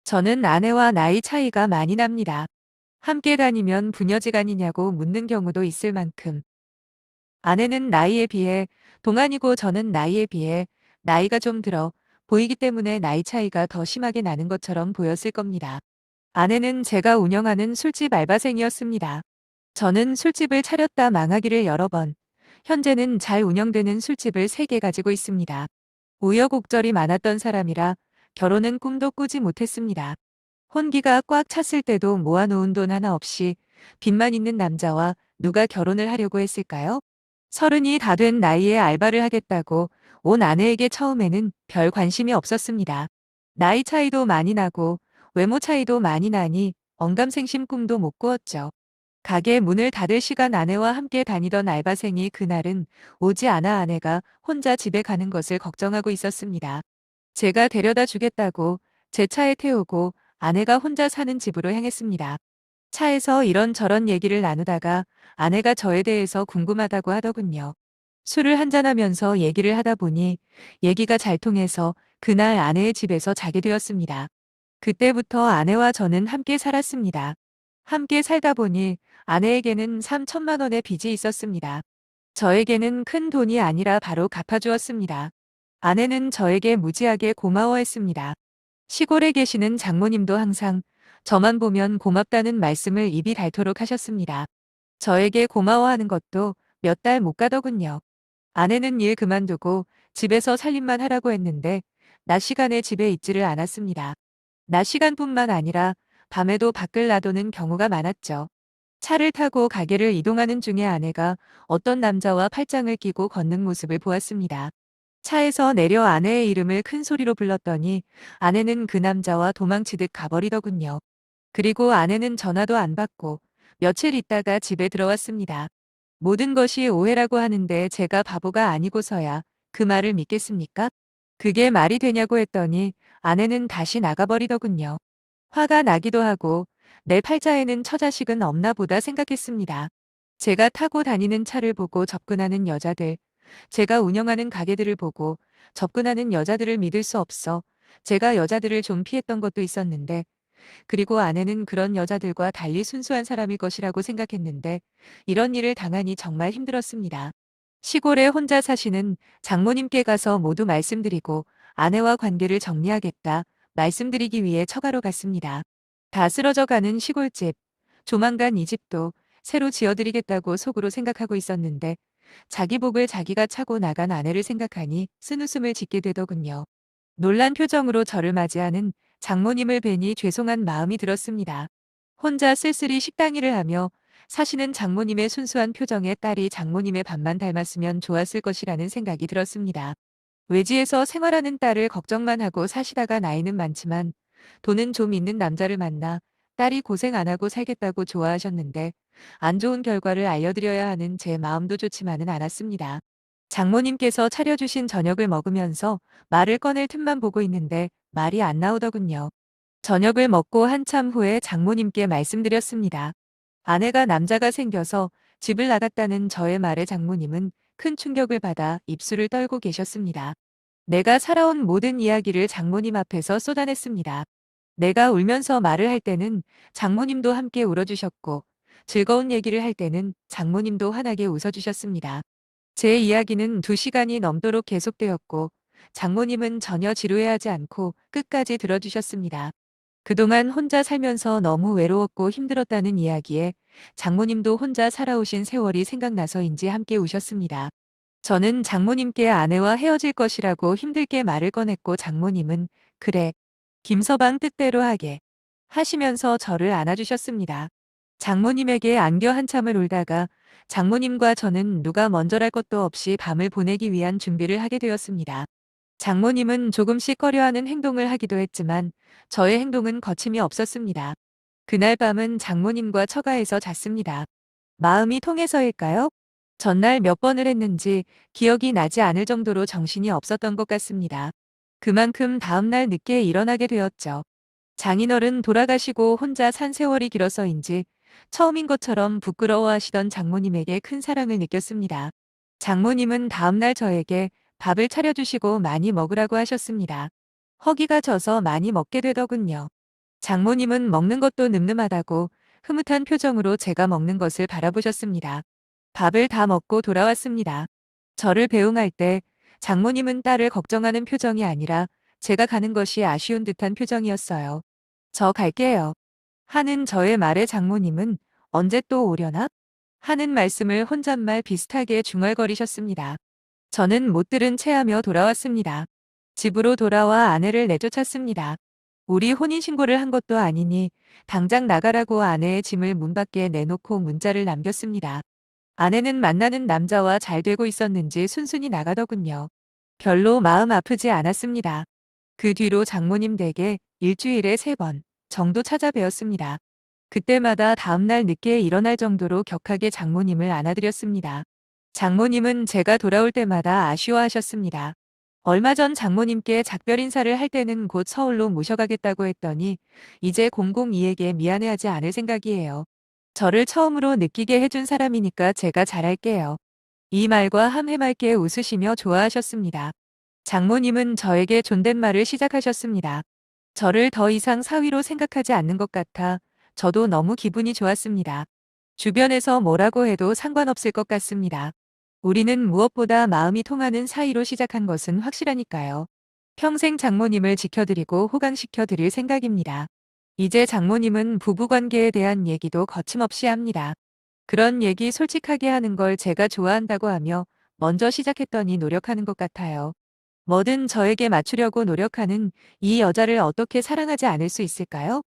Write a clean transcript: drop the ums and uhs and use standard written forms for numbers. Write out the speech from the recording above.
저는 아내와 나이 차이가 많이 납니다. 함께 다니면 부녀지간이냐고 묻는 경우도 있을 만큼. 아내는 나이에 비해 동안이고 저는 나이에 비해 나이가 좀 들어 보이기 때문에 나이 차이가 더 심하게 나는 것처럼 보였을 겁니다. 아내는 제가 운영하는 술집 알바생이었습니다. 저는 술집을 차렸다 망하기를 여러 번, 현재는 잘 운영되는 술집을 3개 가지고 있습니다. 우여곡절이 많았던 사람이라 결혼은 꿈도 꾸지 못했습니다. 혼기가 꽉 찼을 때도 모아놓은 돈 하나 없이 빚만 있는 남자와 누가 결혼을 하려고 했을까요? 30이 다 된 나이에 알바를 하겠다고 온 아내에게 처음에는 별 관심이 없었습니다. 나이 차이도 많이 나고 외모 차이도 많이 나니 언감생심 꿈도 못 꾸었죠. 가게 문을 닫을 시간 아내와 함께 다니던 알바생이 그날은 오지 않아 아내가 혼자 집에 가는 것을 걱정하고 있었습니다. 제가 데려다 주겠다고 제 차에 태우고 아내가 혼자 사는 집으로 향했습니다. 차에서 이런저런 얘기를 나누다가 아내가 저에 대해서 궁금하다고 하더군요. 술을 한잔하면서 얘기를 하다 보니 얘기가 잘 통해서 그날 아내의 집에서 자게 되었습니다. 그때부터 아내와 저는 함께 살았습니다. 함께 살다 보니 아내에게는 3천만 원의 빚이 있었습니다. 저에게는 큰 돈이 아니라 바로 갚아주었습니다. 아내는 저에게 무지하게 고마워했습니다. 시골에 계시는 장모님도 항상 저만 보면 고맙다는 말씀을 입이 닳도록 하셨습니다. 저에게 고마워하는 것도 몇 달 못 가더군요. 아내는 일 그만두고 집에서 살림만 하라고 했는데 낮 시간에 집에 있지를 않았습니다. 낮 시간뿐만 아니라 밤에도 밖을 나도는 경우가 많았죠. 차를 타고 가게를 이동하는 중에 아내가 어떤 남자와 팔짱을 끼고 걷는 모습을 보았습니다. 차에서 내려 아내의 이름을 큰 소리로 불렀더니 아내는 그 남자와 도망치듯 가버리더군요. 그리고 아내는 전화도 안 받고 며칠 있다가 집에 들어왔습니다. 모든 것이 오해라고 하는데 제가 바보가 아니고서야 그 말을 믿겠습니까? 그게 말이 되냐고 했더니 아내는 다시 나가버리더군요. 화가 나기도 하고 내 팔자에는 처자식은 없나 보다 생각했습니다. 제가 타고 다니는 차를 보고 접근하는 여자들, 제가 운영하는 가게들을 보고 접근하는 여자들을 믿을 수 없어 제가 여자들을 좀 피했던 것도 있었는데, 그리고 아내는 그런 여자들과 달리 순수한 사람일 것이라고 생각했는데 이런 일을 당하니 정말 힘들었습니다. 시골에 혼자 사시는 장모님께 가서 모두 말씀드리고 아내와 관계를 정리하겠다 말씀드리기 위해 처가로 갔습니다. 다 쓰러져가는 시골집, 조만간 이 집도 새로 지어드리겠다고 속으로 생각하고 있었는데 자기 복을 자기가 차고 나간 아내를 생각하니 쓴웃음을 짓게 되더군요. 놀란 표정으로 저를 맞이하는 장모님을 뵈니 죄송한 마음이 들었습니다. 혼자 쓸쓸히 식당 일을 하며 사시는 장모님의 순수한 표정에 딸이 장모님의 밥만 닮았으면 좋았을 것이라는 생각이 들었습니다. 외지에서 생활하는 딸을 걱정만 하고 사시다가 나이는 많지만 돈은 좀 있는 남자를 만나 딸이 고생 안 하고 살겠다고 좋아하셨는데 안 좋은 결과를 알려드려야 하는 제 마음도 좋지만은 않았습니다. 장모님께서 차려주신 저녁을 먹으면서 말을 꺼낼 틈만 보고 있는데 말이 안 나오더군요. 저녁을 먹고 한참 후에 장모님께 말씀드렸습니다. 아내가 남자가 생겨서 집을 나갔다는 저의 말에 장모님은 큰 충격을 받아 입술을 떨고 계셨습니다. 내가 살아온 모든 이야기를 장모님 앞에서 쏟아냈습니다. 내가 울면서 말을 할 때는 장모님도 함께 울어주셨고 즐거운 얘기를 할 때는 장모님도 환하게 웃어주셨습니다. 제 이야기는 2시간이 넘도록 계속되었고 장모님은 전혀 지루해하지 않고 끝까지 들어주셨습니다. 그동안 혼자 살면서 너무 외로웠고 힘들었다는 이야기에 장모님도 혼자 살아오신 세월이 생각나서인지 함께 우셨습니다. 저는 장모님께 아내와 헤어질 것이라고 힘들게 말을 꺼냈고 장모님은 그래, 김서방 뜻대로 하게 하시면서 저를 안아주셨습니다. 장모님에게 안겨 한참을 울다가 장모님과 저는 누가 먼저랄 것도 없이 밤을 보내기 위한 준비를 하게 되었습니다. 장모님은 조금씩 꺼려하는 행동을 하기도 했지만 저의 행동은 거침이 없었습니다. 그날 밤은 장모님과 처가에서 잤습니다. 마음이 통해서일까요? 전날 몇 번을 했는지 기억이 나지 않을 정도로 정신이 없었던 것 같습니다. 그만큼 다음날 늦게 일어나게 되었죠. 장인어른 돌아가시고 혼자 산 세월이 길어서인지 처음인 것처럼 부끄러워하시던 장모님에게 큰 사랑을 느꼈습니다. 장모님은 다음날 저에게 밥을 차려주시고 많이 먹으라고 하셨습니다. 허기가 져서 많이 먹게 되더군요. 장모님은 먹는 것도 늠름하다고 흐뭇한 표정으로 제가 먹는 것을 바라보셨습니다. 밥을 다 먹고 돌아왔습니다. 저를 배웅할 때 장모님은 딸을 걱정하는 표정이 아니라 제가 가는 것이 아쉬운 듯한 표정이었어요. 저 갈게요. 하는 저의 말에 장모님은 언제 또 오려나? 하는 말씀을 혼잣말 비슷하게 중얼거리셨습니다. 저는 못 들은 체하며 돌아왔습니다. 집으로 돌아와 아내를 내쫓았습니다. 우리 혼인신고를 한 것도 아니니 당장 나가라고 아내의 짐을 문 밖에 내놓고 문자를 남겼습니다. 아내는 만나는 남자와 잘 되고 있었는지 순순히 나가더군요. 별로 마음 아프지 않았습니다. 그 뒤로 장모님 댁에 일주일에 3번 정도 찾아뵈었습니다. 그때마다 다음날 늦게 일어날 정도로 격하게 장모님을 안아드렸습니다. 장모님은 제가 돌아올 때마다 아쉬워하셨습니다. 얼마 전 장모님께 작별 인사를 할 때는 곧 서울로 모셔가겠다고 했더니 이제 공공이에게 미안해하지 않을 생각이에요. 저를 처음으로 느끼게 해준 사람이니까 제가 잘할게요. 이 말과 함 해맑게 웃으시며 좋아하셨습니다. 장모님은 저에게 존댓말을 시작하셨습니다. 저를 더 이상 사위로 생각하지 않는 것 같아 저도 너무 기분이 좋았습니다. 주변에서 뭐라고 해도 상관없을 것 같습니다. 우리는 무엇보다 마음이 통하는 사이로 시작한 것은 확실하니까요. 평생 장모님을 지켜드리고 호강시켜드릴 생각입니다. 이제 장모님은 부부관계에 대한 얘기도 거침없이 합니다. 그런 얘기 솔직하게 하는 걸 제가 좋아한다고 하며 먼저 시작했더니 노력하는 것 같아요. 뭐든 저에게 맞추려고 노력하는 이 여자를 어떻게 사랑하지 않을 수 있을까요?